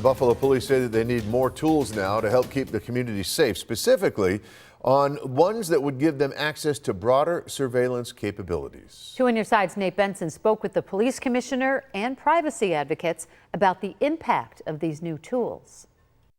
Buffalo police say that they need more tools now to help keep the community safe, specifically on ones that would give them access to broader surveillance capabilities. 2 on your side's Nate Benson spoke with the police commissioner and privacy advocates about the impact of these new tools.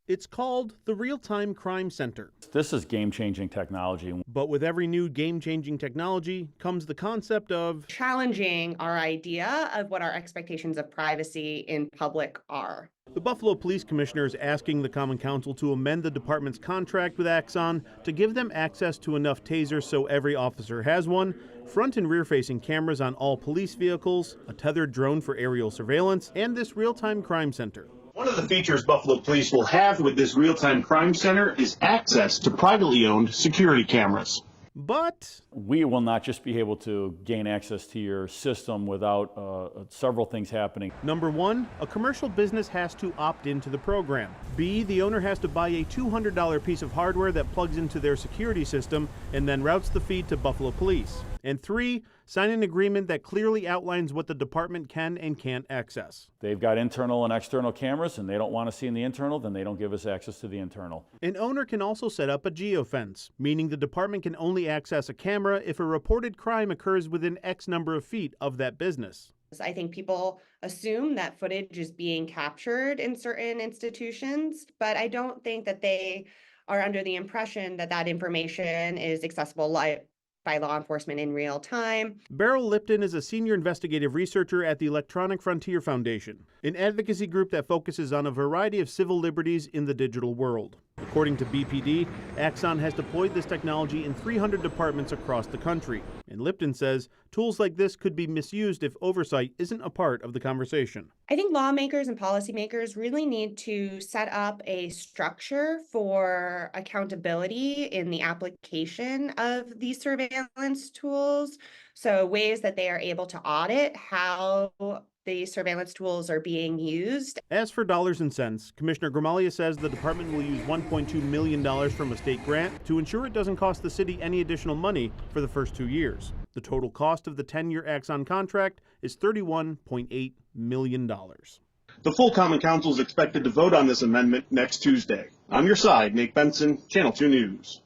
It's called the Real-Time Crime Center. This is game-changing technology. But with every new game-changing technology comes the concept of challenging our idea of what our expectations of privacy in public are. The Buffalo Police Commissioner is asking the Common Council to amend the department's contract with Axon to give them access to enough tasers so every officer has one, front and rear-facing cameras on all police vehicles, a tethered drone for aerial surveillance, and this real-time crime center. One of the features Buffalo Police will have with this real-time crime center is access to privately owned security cameras. But we will not just be able to gain access to your system without several things happening. Number one, a commercial business has to opt into the program. B, the owner has to buy a $200 piece of hardware that plugs into their security system and then routes the feed to Buffalo Police. And 3, sign an agreement that clearly outlines what the department can and can't access. They've got internal and external cameras, and they don't want to see in the internal, then they don't give us access to the internal. An owner can also set up a geofence, meaning the department can only access a camera if a reported crime occurs within X number of feet of that business. I think people assume that footage is being captured in certain institutions, but I don't think that they are under the impression that that information is accessible by law enforcement in real time. Beryl Lipton is a senior investigative researcher at the Electronic Frontier Foundation, an advocacy group that focuses on a variety of civil liberties in the digital world. According to BPD, Axon has deployed this technology in 300 departments across the country. And Lipton says tools like this could be misused if oversight isn't a part of the conversation. I think lawmakers and policymakers really need to set up a structure for accountability in the application of these surveillance tools. So ways that they are able to audit how the surveillance tools are being used. As for dollars and cents, Commissioner Gramaglia says the department will use $1.2 million from a state grant to ensure it doesn't cost the city any additional money for the first 2 years. The total cost of the 10-year Axon contract is $31.8 million. The full Common Council is expected to vote on this amendment next Tuesday. On your side, Nate Benson, Channel 2 News.